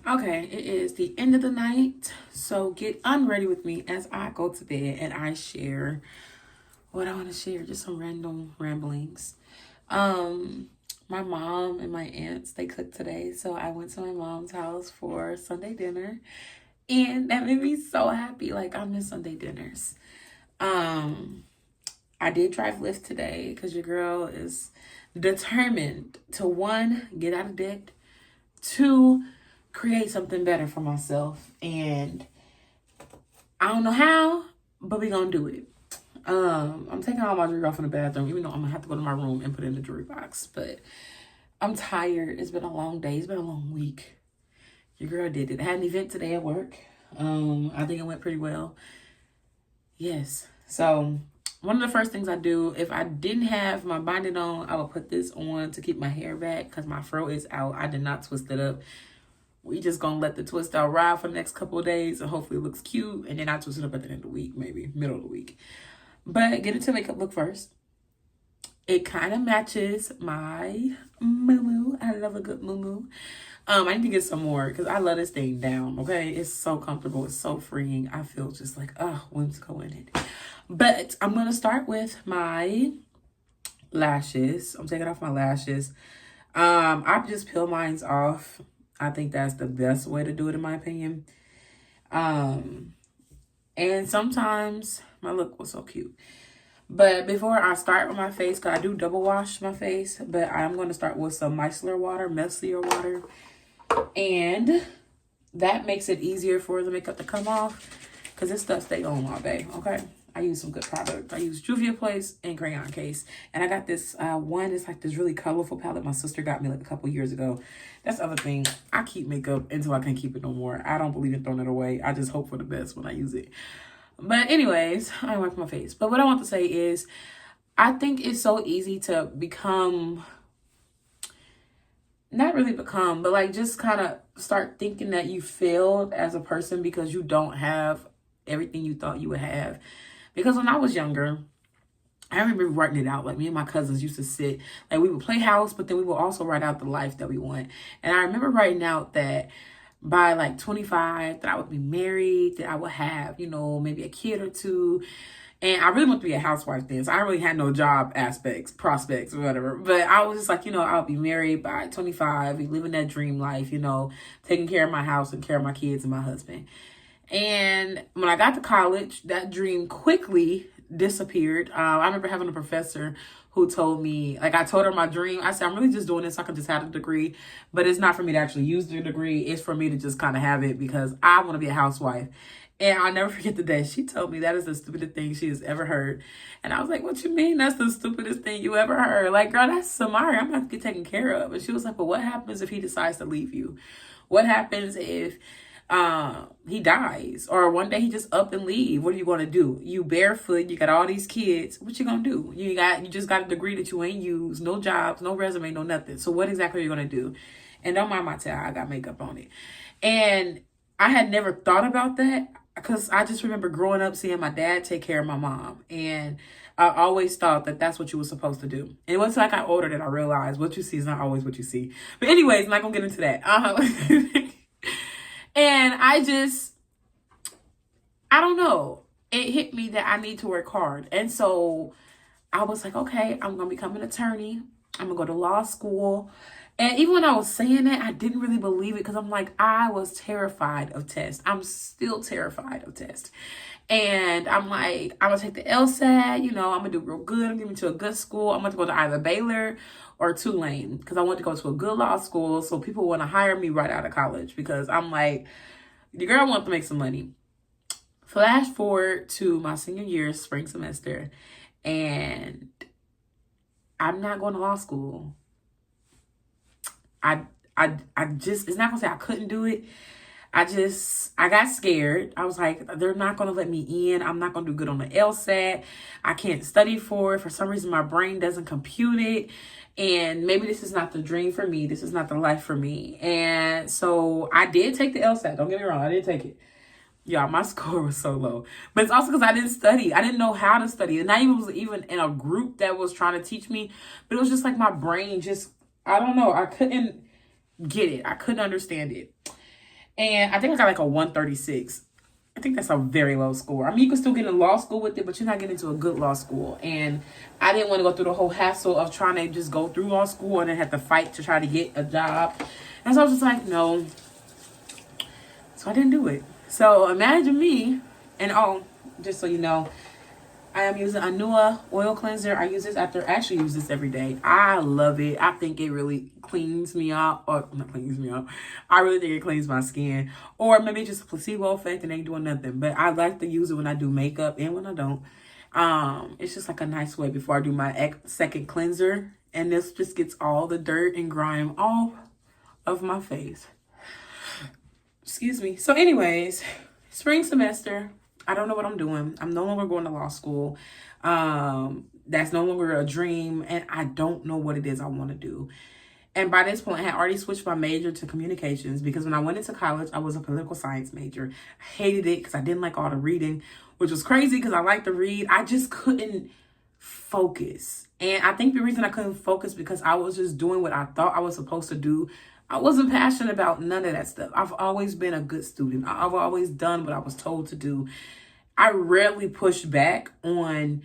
Okay, it is the end of the night, so get unready with me as I go to bed and I share what I want to share, just some random ramblings. Um, my mom and my aunts, they cooked today, so I went to my mom's house for Sunday dinner, and that made me so happy. Like, I miss Sunday dinners. Um, I did drive Lyft today because your girl is determined to, one, get out of debt, two, create something better for myself. And I don't know how, but we gonna do it. I'm taking all my jewelry off in the bathroom, even though I'm gonna have to go to my room and put it in the jewelry box. But I'm tired. It's been a long day. It's been a long week. Your girl did it. I had an event today at work. I think it went pretty well. Yes. So one of the first things I do, if I didn't have my binding on, I would put this on to keep my hair back because my fro is out. I did not twist it up. We just gonna let the twist out ride for the next couple of days and hopefully it looks cute. And then I twist it up at the end of the week, maybe middle of the week. But get into makeup look first. It kind of matches my moo. I love a good moo. I need to get some more because I love this thing down, okay? It's so comfortable. It's so freeing. I feel just like, whimsical in it. But I'm going to start with my lashes. I'm taking off my lashes. I just peel mine off. I think that's the best way to do it in my opinion. And sometimes my look was so cute. But before I start with my face, because I do double wash my face, but I'm going to start with some micellar water. And that makes it easier for the makeup to come off because this stuff stays on all day, okay? I use some good products. I use Juvia Place and Crayon Case. And I got this one. It's like this really colorful palette my sister got me like a couple years ago. That's the other thing. I keep makeup until I can't keep it no more. I don't believe in throwing it away. I just hope for the best when I use it. But anyways, I wipe my face. But what I want to say is I think it's so easy to become, not really become, but like just kind of start thinking that you failed as a person because you don't have everything you thought you would have. Because when I was younger, I remember writing it out. Like me and my cousins used to sit, like we would play house, but then we would also write out the life that we want. And I remember writing out that by like 25, that I would be married, that I would have, maybe a kid or two. And I really wanted to be a housewife then. So I really had no job prospects, or whatever. But I was just like, I'll be married by 25, be living that dream life, taking care of my house and care of my kids and my husband. And when I got to college, that dream quickly disappeared. I remember having a professor who told me, like I told her my dream. I said, I'm really just doing this so I can just have a degree. But it's not for me to actually use the degree. It's for me to just kind of have it because I want to be a housewife. And I'll never forget the day she told me that is the stupidest thing she has ever heard. And I was like, what you mean that's the stupidest thing you ever heard? Like, girl, that's Samari. I'm going to have to get taken care of. And she was like, but what happens if he decides to leave you? What happens if he dies or one day he just up and leave? What are you going to do? You barefoot, you got all these kids. What you going to do? You just got a degree that you ain't used, no jobs, no resume, no nothing. So what exactly are you going to do? And don't mind my tail, I got makeup on it. And I had never thought about that because I just remember growing up seeing my dad take care of my mom. And I always thought that that's what you were supposed to do. And it wasn't like I older that I realized what you see is not always what you see. But anyways, I'm not going to get into that. And I don't know. It hit me that I need to work hard. And so I was like, okay, I'm going to become an attorney. I'm going to go to law school. And even when I was saying that, I didn't really believe it because I'm like, I was terrified of tests. I'm still terrified of tests. And I'm like, I'm going to take the LSAT, I'm going to do real good. I'm getting to a good school. I'm going to go to either Baylor or Tulane because I want to go to a good law school so people want to hire me right out of college because I'm like, the girl wants to make some money. Flash forward to my senior year, spring semester, and I'm not going to law school. I just, it's not gonna say I couldn't do it. I got scared. I was like, they're not gonna let me in. I'm not gonna do good on the LSAT. I can't study for it. For some reason, my brain doesn't compute it. And maybe this is not the dream for me. This is not the life for me. And so I did take the LSAT. Don't get me wrong. I did take it. Yeah, my score was so low. But it's also because I didn't study. I didn't know how to study. And I was even in a group that was trying to teach me. But it was just like my brain just, I don't know. I couldn't get it. I couldn't understand it. And I think I got like a 136. I think that's a very low score. I mean, you can still get in law school with it, but you're not getting into a good law school. And I didn't want to go through the whole hassle of trying to just go through law school and then have to fight to try to get a job. And so I was just like, no. So I didn't do it. So imagine me, and just so you know, I am using a Anua oil cleanser. I actually use this every day. I love it. I think it really cleans me up. Or not cleans me up. I really think it cleans my skin. Or maybe just a placebo effect and ain't doing nothing. But I like to use it when I do makeup and when I don't. It's just like a nice way before I do my second cleanser. And this just gets all the dirt and grime off of my face. Excuse me. So anyways, spring semester. I don't know what I'm doing. I'm no longer going to law school. That's no longer a dream. And I don't know what it is I want to do. And by this point, I had already switched my major to communications because when I went into college, I was a political science major. I hated it because I didn't like all the reading, which was crazy because I like to read. I just couldn't focus. And I think the reason I couldn't focus because I was just doing what I thought I was supposed to do. I wasn't passionate about none of that stuff. I've always been a good student. I've always done what I was told to do. I rarely pushed back on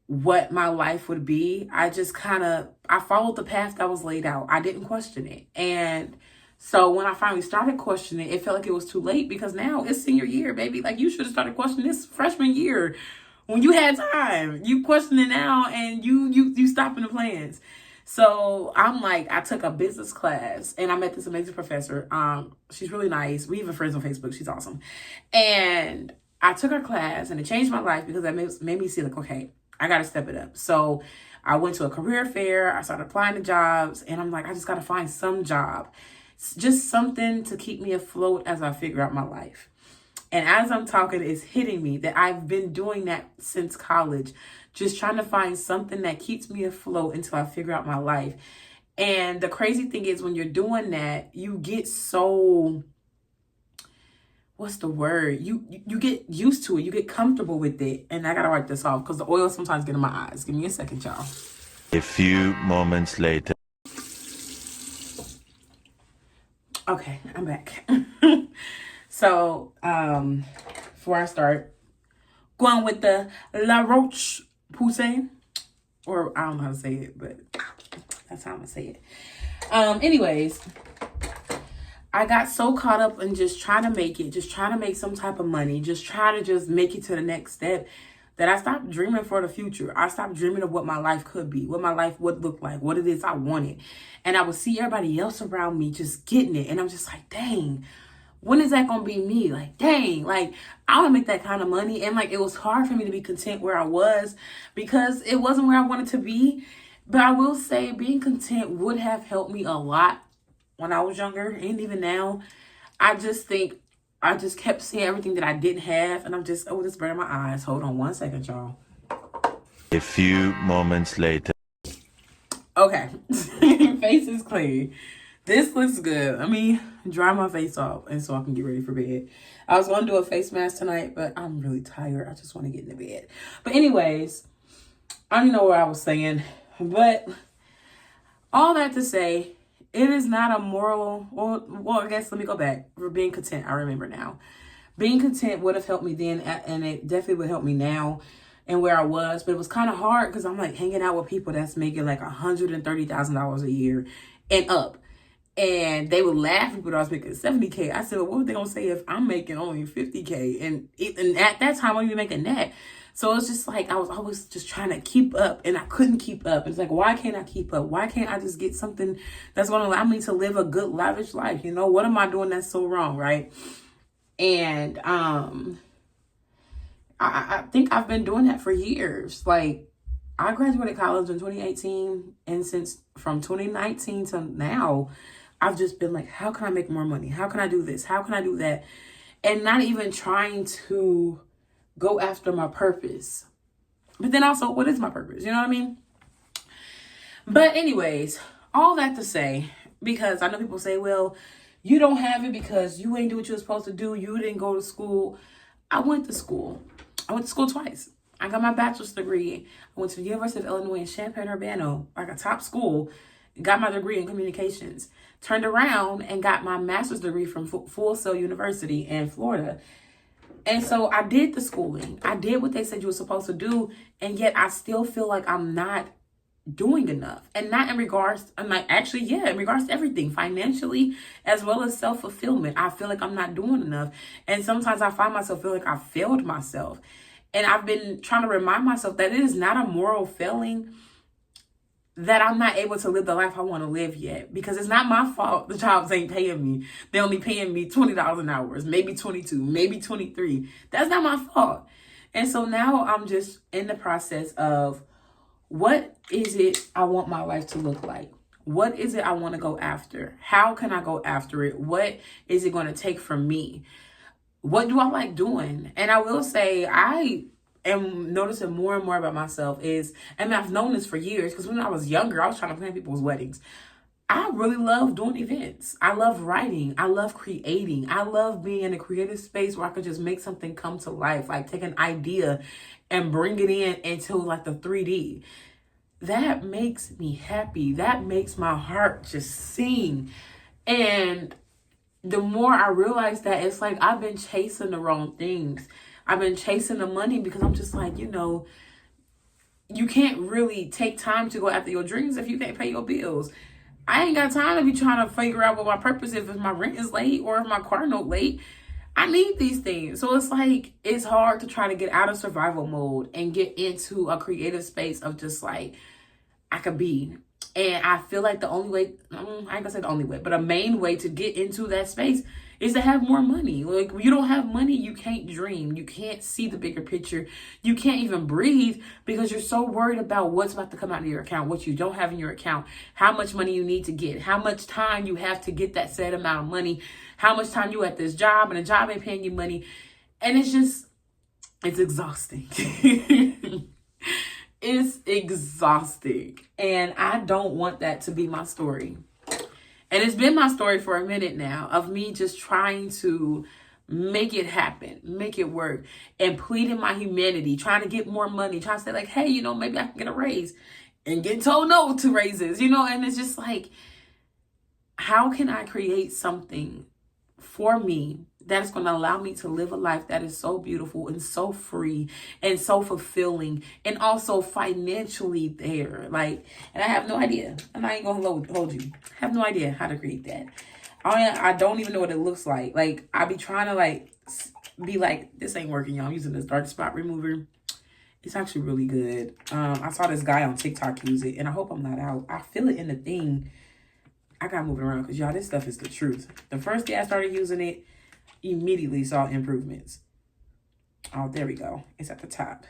what my life would be. I followed the path that was laid out. I didn't question it. And so when I finally started questioning it, it felt like it was too late because now it's senior year, baby. Like you should have started questioning this freshman year when you had time. You question it now and you stopping the plans. So I'm like, I took a business class and I met this amazing professor. She's really nice. We even friends on Facebook. She's awesome. And I took her class and it changed my life because that made me see like, okay, I got to step it up. So I went to a career fair. I started applying to jobs and I'm like, I just got to find some job. It's just something to keep me afloat as I figure out my life. And as I'm talking, it's hitting me that I've been doing that since college, just trying to find something that keeps me afloat until I figure out my life. And the crazy thing is when you're doing that, you get so, what's the word? You get used to it. You get comfortable with it. And I got to wipe this off because the oil sometimes get in my eyes. Give me a second, y'all. A few moments later. Okay, I'm back. So, before I start, going with the La Roche Poussey, or I don't know how to say it, but that's how I'm gonna say it. Anyways, I got so caught up in just trying to make it, just trying to make some type of money, just trying to just make it to the next step, that I stopped dreaming for the future. I stopped dreaming of what my life could be, what my life would look like, what it is I wanted. And I would see everybody else around me just getting it. And I'm just like, dang, when is that going to be me? Like, dang, like, I want to make that kind of money. And like, it was hard for me to be content where I was because it wasn't where I wanted to be. But I will say being content would have helped me a lot when I was younger and even now. I just think I just kept seeing everything that I didn't have. And I'm just, oh, this burning my eyes. Hold on one second, y'all. A few moments later. Okay. Face is clean. This looks good. Let me dry my face off and so I can get ready for bed. I was going to do a face mask tonight, but I'm really tired. I just want to get into bed. But anyways, I don't know what I was saying. But all that to say, it is not a moral, well, I guess let me go back. For being content, I remember now. Being content would have helped me then, and it definitely would help me now and where I was. But it was kind of hard because I'm like hanging out with people that's making like $130,000 a year and up. And they would laugh at me when I was making $70K. I said, well, what were they going to say if I'm making only $50K? And at that time, I wasn't even making that. So it's just like I was always just trying to keep up and I couldn't keep up. It's like, why can't I keep up? Why can't I just get something that's going to allow me to live a good, lavish life? You know, what am I doing that's so wrong, right? And I think I've been doing that for years. Like, I graduated college in 2018. And since from 2019 to now, I've just been like, how can I make more money? How can I do this? How can I do that? And not even trying to go after my purpose. But then also, what is my purpose? You know what I mean? But anyways, all that to say, because I know people say, well, you don't have it because you ain't do what you were supposed to do. You didn't go to school. I went to school. I went to school twice. I got my bachelor's degree. I went to the University of Illinois in Champaign-Urbana, like a top school. got my degree in communications, turned around and got my master's degree from Full Sail University in Florida. And so I did the schooling. I did what they said you were supposed to do. And yet I still feel like I'm not doing enough. And not in regards, I'm like, actually, yeah, in regards to everything, financially, as well as self-fulfillment. I feel like I'm not doing enough. And sometimes I find myself feel like I failed myself. And I've been trying to remind myself that it is not a moral failing that I'm not able to live the life I want to live yet, because it's not my fault the jobs ain't paying me. They're only paying me $20 an hour, maybe 22, maybe 23. That's not my fault. And so now I'm just in the process of, what is it I want my life to look like? What is it I want to go after? How can I go after it? What is it going to take from me? What do I like doing? And I will say, I am noticing more and more about myself is, and I've known this for years, because when I was younger, I was trying to plan people's weddings. I really love doing events. I love writing. I love creating. I love being in a creative space where I could just make something come to life, like take an idea and bring it into like the 3D. That makes me happy. That makes my heart just sing. And the more I realize that, it's like I've been chasing the wrong things. I've been chasing the money because I'm just like, you can't really take time to go after your dreams if you can't pay your bills. I ain't got time to be trying to figure out what my purpose is if my rent is late or if my car note late. I need these things. So it's like, it's hard to try to get out of survival mode and get into a creative space of just like, I could be. And I feel like the only way, I ain't gonna say the only way, but a main way to get into that space is to have more money. Like, when you don't have money, you can't dream. You can't see the bigger picture. You can't even breathe because you're so worried about what's about to come out of your account, what you don't have in your account, how much money you need to get, how much time you have to get that set amount of money, how much time you at this job, and the job ain't paying you money. And it's exhausting. It's exhausting. And I don't want that to be my story. And it's been my story for a minute now, of me just trying to make it happen, make it work, and pleading my humanity, trying to get more money, trying to say like, hey, maybe I can get a raise, and get told no to raises, and it's just like, how can I create something for me that is going to allow me to live a life that is so beautiful and so free and so fulfilling and also financially there? Like, and I have no idea. And I ain't going to hold you. I have no idea how to create that. I don't even know what it looks like. Like, I be trying to be like, this ain't working, y'all. I'm using this dark spot remover. It's actually really good. I saw this guy on TikTok use it, and I hope I'm not out. I feel it in the thing. I got moving around because, y'all, this stuff is the truth. The first day I started using it, immediately saw improvements. Oh, there we go. It's at the top.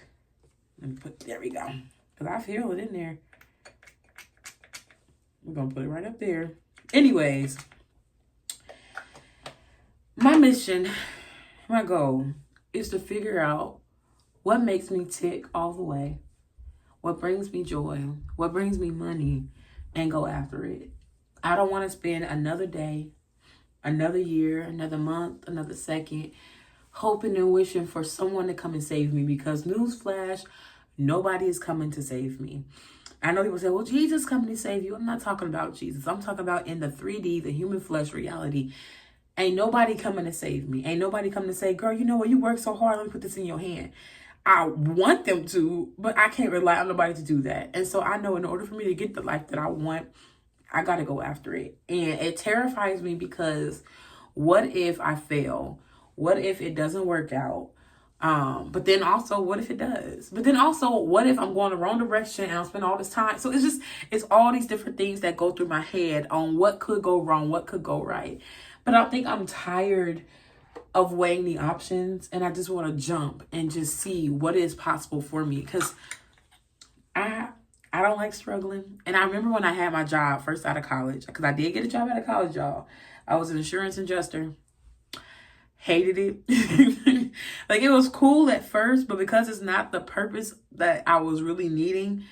There we go. Because I feel it in there. We're going to put it right up there. Anyways, my mission, my goal is to figure out what makes me tick all the way, what brings me joy, what brings me money, and go after it. I don't want to spend another day, another year, another month, another second, hoping and wishing for someone to come and save me, because newsflash, nobody is coming to save me. I know people say, well, Jesus coming to save you. I'm not talking about Jesus. I'm talking about in the 3D, the human flesh reality. Ain't nobody coming to save me. Ain't nobody coming to say, girl, you know what? You work so hard. Let me put this in your hand. I want them to, but I can't rely on nobody to do that. And so I know in order for me to get the life that I want, I got to go after it. And it terrifies me because what if I fail? What if it doesn't work out? But then also, what if it does? But then also, what if I'm going the wrong direction and I'll spend all this time? So it's all these different things that go through my head on what could go wrong, what could go right. But I think I'm tired of weighing the options, and I just want to jump and just see what is possible for me, because I don't like struggling. And I remember when I had my job first out of college, because I did get a job out of college, y'all. I was an insurance adjuster. Hated it. Like, it was cool at first, but because it's not the purpose that I was really needing,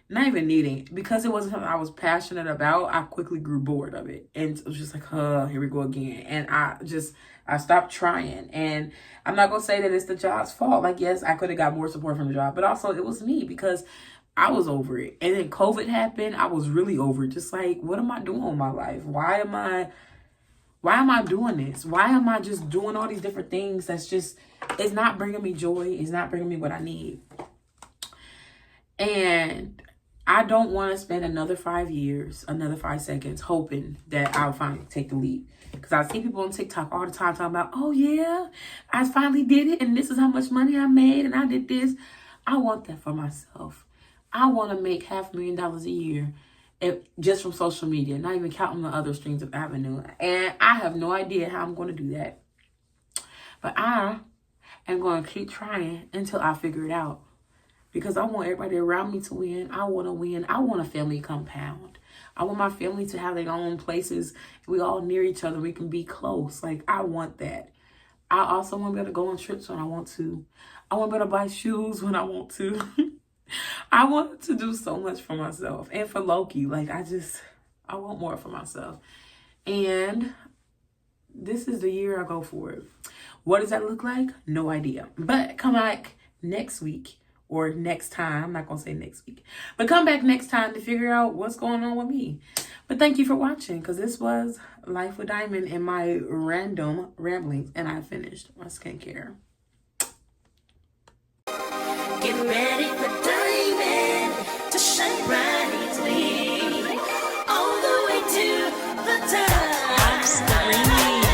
not even needing, because it wasn't something I was passionate about, I quickly grew bored of it. And it was just like, here we go again. And I stopped trying. And I'm not going to say that it's the job's fault. Like, yes, I could have got more support from the job, but also it was me, because I was over it. And then COVID happened. I was really over it. Just like, what am I doing with my life? Why am I doing this? Why am I just doing all these different things that's just, it's not bringing me joy. It's not bringing me what I need. And I don't want to spend another 5 years, another 5 seconds hoping that I'll finally take the leap. Because I see people on TikTok all the time talking about, oh yeah, I finally did it. And this is how much money I made. And I did this. I want that for myself. I want to make $500,000 a year just from social media, not even counting the other streams of avenue. And I have no idea how I'm going to do that. But I am going to keep trying until I figure it out. Because I want everybody around me to win. I want to win. I want a family compound. I want my family to have their own places. We all near each other. We can be close. Like, I want that. I also want to be able to go on trips when I want to. I want to be able to buy shoes when I want to. I want to do so much for myself and for Loki. Like, I want more for myself. And this is the year I go for it. What does that look like? No idea. But come back next week or next time. I'm not going to say next week. But come back next time to figure out what's going on with me. But thank you for watching, because this was Life with Dy'Min and my random ramblings. And I finished my skincare. Get ready.